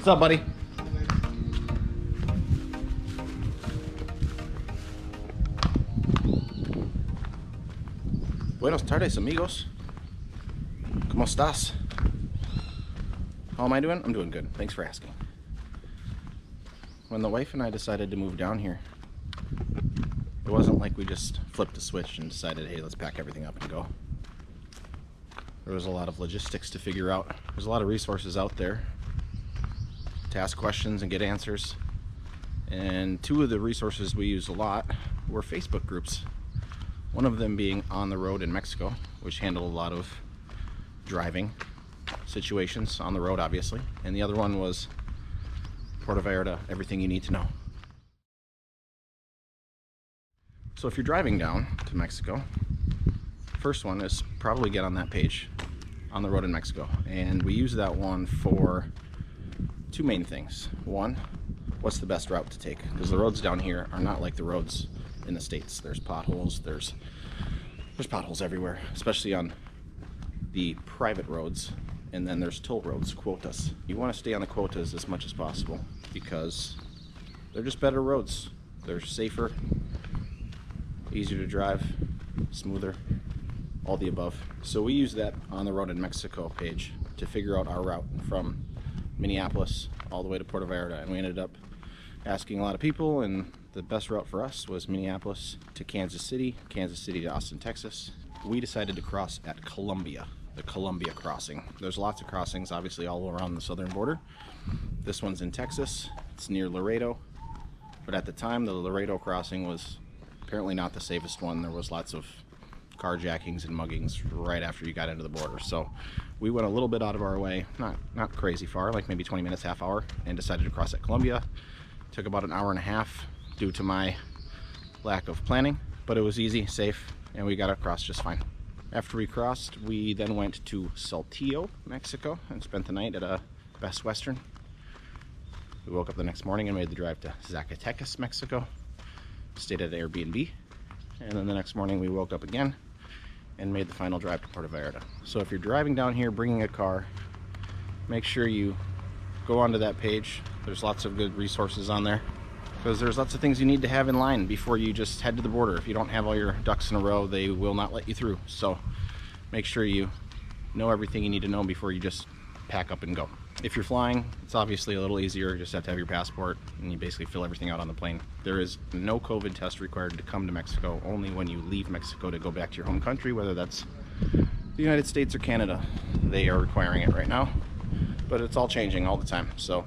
up, buddy? Buenos tardes, amigos. ¿Cómo estás? How am I doing? I'm doing good. Thanks for asking. When the wife and I decided to move down here, it wasn't like we just flipped a switch and decided, hey, let's pack everything up and go. There was a lot of logistics to figure out. There's a lot of resources out there to ask questions and get answers. And two of the resources we used a lot were Facebook groups. One of them being On the Road in Mexico, which handled a lot of driving situations on the road, obviously. And the other one was Puerto Vallarta, everything you need to know. So if you're driving down to Mexico, first one is probably get on that page, On the Road in Mexico. And we use that one for two main things. One, what's the best route to take? Because the roads down here are not like the roads in the States. There's potholes, there's potholes everywhere, especially on the private roads. And then there's toll roads, quotas. You want to stay on the quotas as much as possible because they're just better roads. They're safer, easier to drive, smoother, all the above. So we use that On the Road in Mexico page to figure out our route from Minneapolis all the way to Puerto Vallarta, and we ended up asking a lot of people, and the best route for us was Minneapolis to Kansas City to Austin, Texas. We decided to cross at Columbia, the Columbia crossing. There's lots of crossings obviously all around the southern border. This one's in Texas. It's near Laredo, but at the time the Laredo crossing was apparently not the safest one. There was lots of carjackings and muggings right after you got into the border. So we went a little bit out of our way, not crazy far, like maybe 20 minutes, half hour, and decided to cross at Columbia. Took about an hour and a half due to my lack of planning, but it was easy, safe, and we got across just fine. After we crossed, we then went to Saltillo, Mexico, and spent the night at a Best Western. We woke up the next morning and made the drive to Zacatecas, Mexico. Stayed at an Airbnb, and then the next morning we woke up again and made the final drive to Puerto Vallarta. So if you're driving down here bringing a car, make sure you go onto that page. There's lots of good resources on there because there's lots of things you need to have in line before you just head to the border. If you don't have all your ducks in a row, they will not let you through. So make sure you know everything you need to know before you just pack up and go. If you're flying, it's obviously a little easier. You just have to have your passport and you basically fill everything out on the plane. There is no COVID test required to come to Mexico, only when you leave Mexico to go back to your home country, whether that's the United States or Canada. They are requiring it right now, but it's all changing all the time. So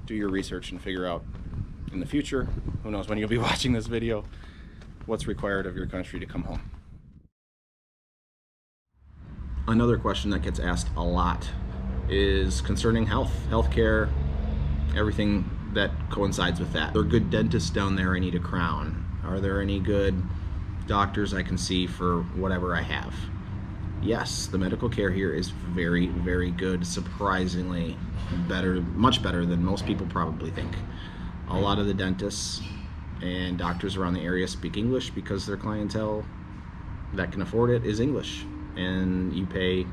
do your research and figure out in the future, who knows when you'll be watching this video, what's required of your country to come home. Another question that gets asked a lot is concerning healthcare, everything that coincides with that. Are there good dentists down there I need a crown? Are there any good doctors I can see for whatever I have? Yes, the medical care here is very, very good, surprisingly better, much better than most people probably think. A lot of the dentists and doctors around the area speak English because their clientele that can afford it is English, and you pay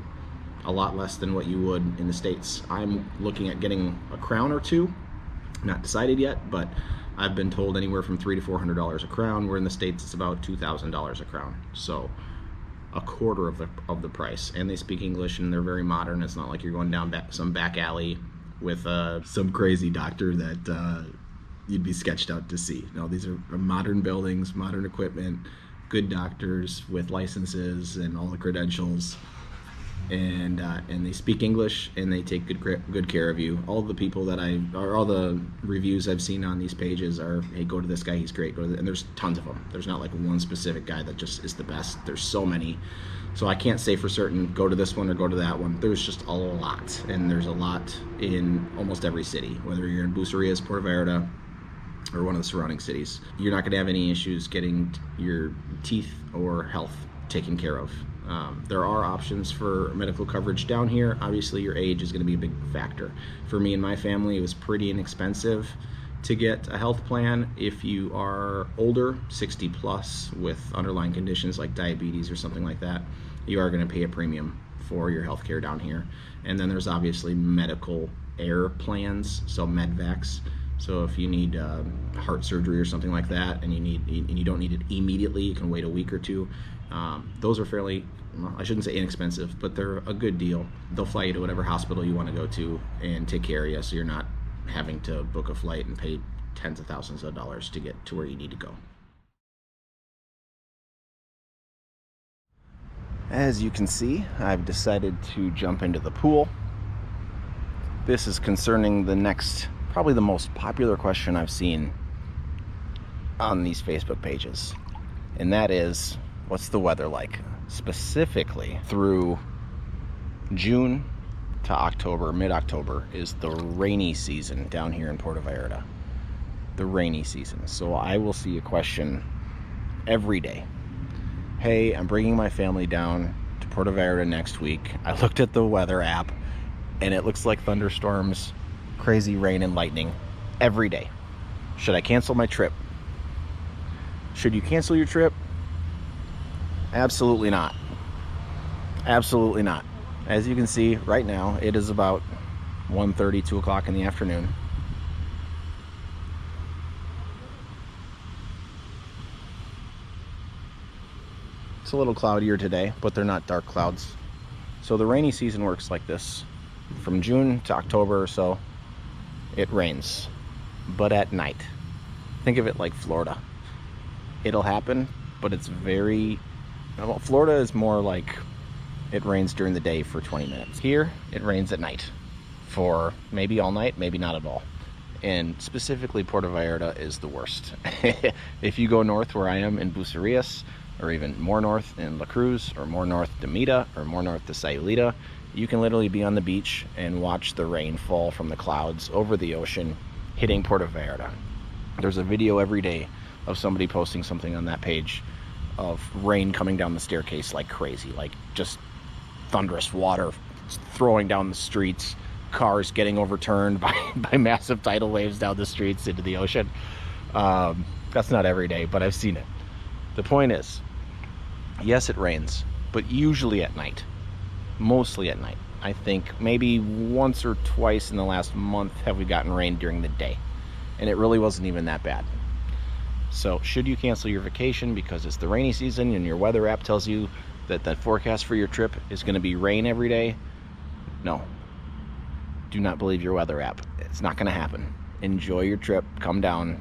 a lot less than what you would in the States. I'm looking at getting a crown or two, not decided yet, but I've been told anywhere from $300 to $400 a crown, where in the States it's about $2,000 a crown. So a quarter of the price, and they speak English and they're very modern. It's not like you're going down some back alley with some crazy doctor that you'd be sketched out to see. No, these are modern buildings, modern equipment, good doctors with licenses and all the credentials, and they speak English and they take good care of you. All the people that all the reviews I've seen on these pages are, hey, go to this guy, he's great. And there's tons of them. There's not like one specific guy that just is the best. There's so many. So I can't say for certain, go to this one or go to that one. There's just a lot, and there's a lot in almost every city, whether you're in Bucerias, Puerto Vallarta, or one of the surrounding cities. You're not gonna have any issues getting your teeth or health taken care of. There are options for medical coverage down here. Obviously your age is gonna be a big factor. For me and my family, it was pretty inexpensive to get a health plan. If you are older, 60 plus, with underlying conditions like diabetes or something like that, you are gonna pay a premium for your health care down here. And then there's obviously medical air plans, so medvacs. So if you need heart surgery or something like that, and you don't need it immediately, you can wait a week or two. Those are fairly, well, I shouldn't say inexpensive, but they're a good deal. They'll fly you to whatever hospital you want to go to and take care of you, so you're not having to book a flight and pay tens of thousands of dollars to get to where you need to go. As you can see, I've decided to jump into the pool. This is concerning the next, probably the most popular question I've seen on these Facebook pages, and that is, what's the weather like? Specifically through June to October, mid-October, is the rainy season down here in Puerto Vallarta. The rainy season. So I will see a question every day. Hey, I'm bringing my family down to Puerto Vallarta next week. I looked at the weather app, and it looks like thunderstorms, crazy rain and lightning every day. Should I cancel my trip? Should you cancel your trip? Absolutely not. Absolutely not. As you can see right now, it is about 1:30, 2 o'clock in the afternoon. It's a little cloudier today, but they're not dark clouds. So the rainy season works like this. From June to October or so, it rains, but at night. Think of it like Florida. It'll happen, but it's very, well, Florida is more like it rains during the day for 20 minutes. Here, it rains at night for maybe all night, maybe not at all. And specifically, Puerto Vallarta is the worst. If you go north where I am in Bucerias, or even more north in La Cruz, or more north to Mita, or more north to Sayulita, you can literally be on the beach and watch the rain fall from the clouds over the ocean, hitting Puerto Vallarta. There's a video every day of somebody posting something on that page of rain coming down the staircase like crazy, like just thunderous water throwing down the streets, cars getting overturned by massive tidal waves down the streets into the ocean. That's not every day, but I've seen it. The point is, yes, it rains, but usually at night. Mostly at night. I think maybe once or twice in the last month have we gotten rain during the day, and it really wasn't even that bad. So should you cancel your vacation because it's the rainy season and your weather app tells you that the forecast for your trip is going to be rain every day? No. Do not believe your weather app. It's not going to happen. Enjoy your trip. Come down.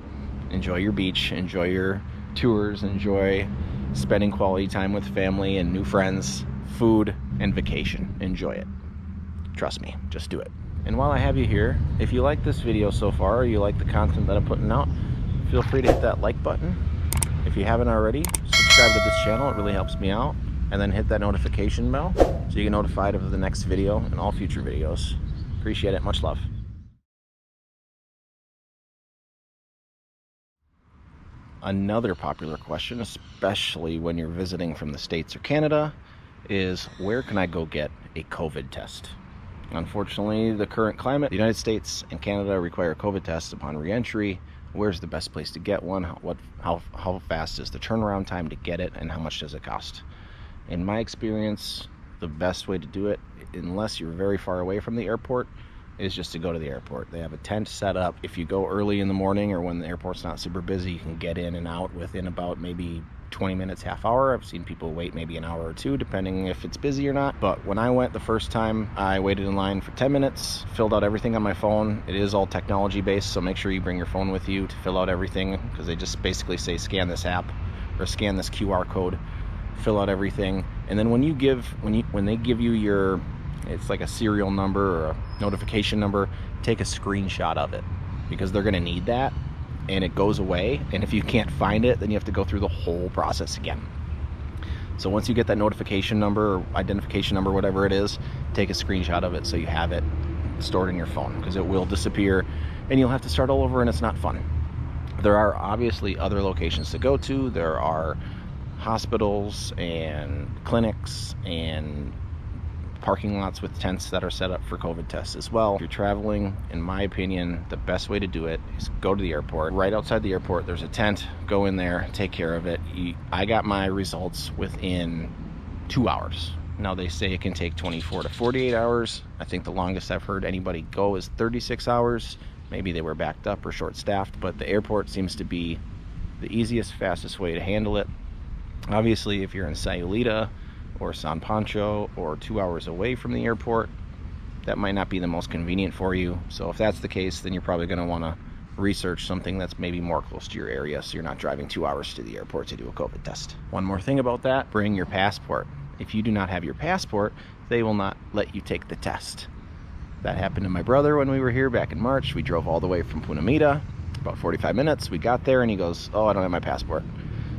Enjoy your beach. Enjoy your tours. Enjoy spending quality time with family and new friends, food, and vacation. Enjoy it. Trust me. Just do it. And while I have you here, if you like this video so far, or you like the content that I'm putting out, feel free to hit that like button. If you haven't already, subscribe to this channel. It really helps me out. And then hit that notification bell so you get notified of the next video and all future videos. Appreciate it. Much love. Another popular question, especially when you're visiting from the States or Canada, is where can I go get a COVID test? Unfortunately, the current climate, the United States and Canada require COVID tests upon re-entry. Where's the best place to get one? How fast is the turnaround time to get it, and how much does it cost? In my experience, the best way to do it, unless you're very far away from the airport, is just to go to the airport. They have a tent set up. If you go early in the morning or when the airport's not super busy, you can get in and out within about maybe 20 minutes, half hour. I've seen people wait maybe an hour or two, depending if it's busy or not. But when I went the first time, I waited in line for 10 minutes, filled out everything on my phone. It is all technology based, so make sure you bring your phone with you to fill out everything, because they just basically say scan this app or scan this QR code, fill out everything. And then when they give you your, it's like a serial number or a notification number, take a screenshot of it, because they're going to need that, and it goes away. And if you can't find it, then you have to go through the whole process again. So once you get that notification number or identification number, whatever it is, take a screenshot of it so you have it stored in your phone, because it will disappear and you'll have to start all over, and it's not fun. There are obviously other locations to go to. There are hospitals and clinics and parking lots with tents that are set up for COVID tests as well. If you're traveling, in my opinion, the best way to do it is go to the airport. Right outside the airport, there's a tent. Go in there, take care of it. I got my results within 2 hours. Now they say it can take 24 to 48 hours. I think the longest I've heard anybody go is 36 hours. Maybe they were backed up or short-staffed, but the airport seems to be the easiest, fastest way to handle it. Obviously, if you're in Sayulita or San Pancho or 2 hours away from the airport, that might not be the most convenient for you. So if that's the case, then you're probably going to want to research something that's maybe more close to your area, so you're not driving 2 hours to the airport to do a COVID test. One more thing about that, bring your passport. If you do not have your passport, they will not let you take the test. That happened to my brother when we were here back in March. We drove all the way from Punamita, about 45 minutes. We got there and he goes, oh, I don't have my passport.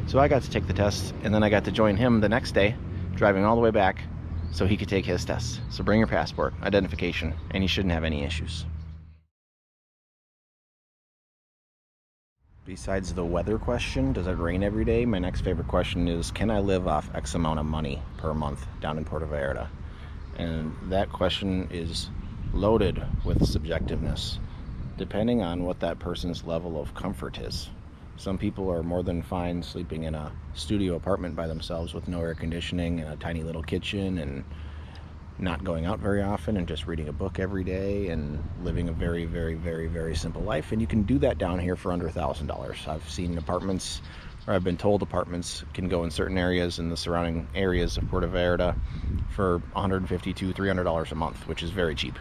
So I got to take the test, and then I got to join him the next day, driving all the way back so he could take his test. So bring your passport, identification, and you shouldn't have any issues. Besides the weather question, does it rain every day? My next favorite question is, can I live off X amount of money per month down in Puerto Vallarta? And that question is loaded with subjectiveness, depending on what that person's level of comfort is. Some people are more than fine sleeping in a studio apartment by themselves with no air conditioning and a tiny little kitchen and not going out very often and just reading a book every day and living a very, very, very, very simple life. And you can do that down here for under $1,000. I've seen apartments, or I've been told apartments can go in certain areas in the surrounding areas of Puerto Vallarta for $150 to $300 a month, which is very cheap.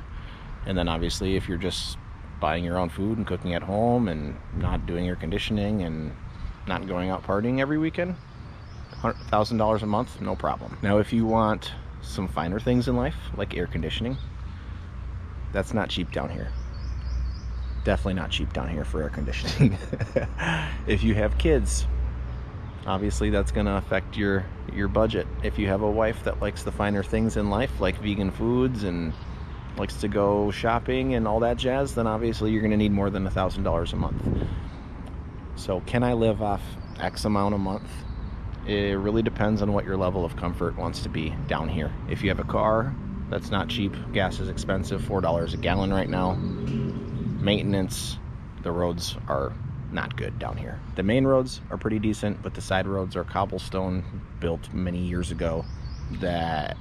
And then obviously if you're just buying your own food and cooking at home and not doing air conditioning and not going out partying every weekend, $1,000 a month, no problem. Now if you want some finer things in life, like air conditioning, that's not cheap down here. Definitely not cheap down here for air conditioning. If you have kids, obviously that's going to affect your budget. If you have a wife that likes the finer things in life, like vegan foods and likes to go shopping and all that jazz, then obviously you're going to need more than $1,000 a month. So can I live off X amount a month? It really depends on what your level of comfort wants to be down here. If you have a car, that's not cheap. Gas is expensive, $4 a gallon right now. Maintenance, the roads are not good down here. The main roads are pretty decent, but the side roads are cobblestone built many years ago that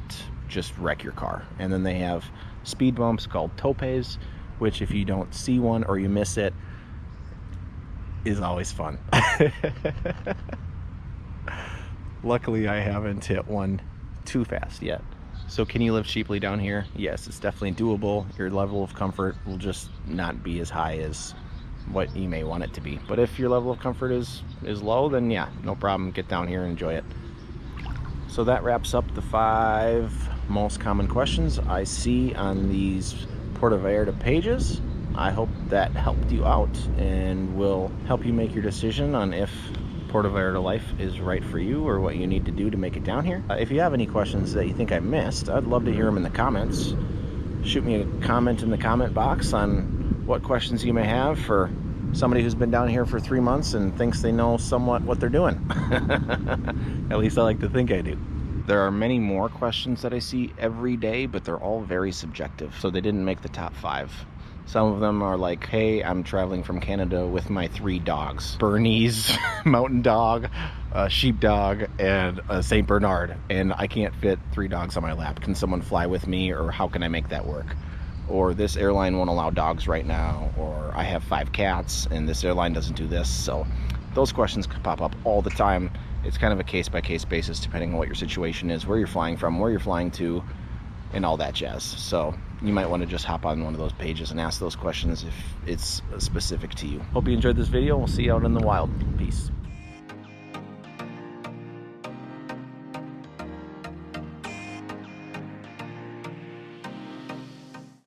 just wreck your car. And then they have speed bumps called topes, which if you don't see one or you miss it, is always fun. Luckily, I haven't hit one too fast yet. So can you live cheaply down here? Yes, it's definitely doable. Your level of comfort will just not be as high as what you may want it to be. But if your level of comfort is low, then yeah, no problem. Get down here and enjoy it. So that wraps up the 5 most common questions I see on these Puerto Vallarta pages. I hope that helped you out and will help you make your decision on if Puerto Vallarta life is right for you or what you need to do to make it down here. If you have any questions that you think I missed, I'd love to hear them in the comments. Shoot me a comment in the comment box on what questions you may have for somebody who's been down here for 3 months and thinks they know somewhat what they're doing. At least I like to think I do. There are many more questions that I see every day, but they're all very subjective, so they didn't make the top 5. Some of them are like, hey, I'm traveling from Canada with my 3 dogs. Bernese, mountain dog, a sheepdog, and a St. Bernard. And I can't fit 3 dogs on my lap. Can someone fly with me, or how can I make that work? Or this airline won't allow dogs right now. Or I have 5 cats, and this airline doesn't do this. So those questions can pop up all the time. It's kind of a case-by-case basis, depending on what your situation is, where you're flying from, where you're flying to, and all that jazz. So you might want to just hop on one of those pages and ask those questions if it's specific to you. Hope you enjoyed this video. We'll see you out in the wild. Peace.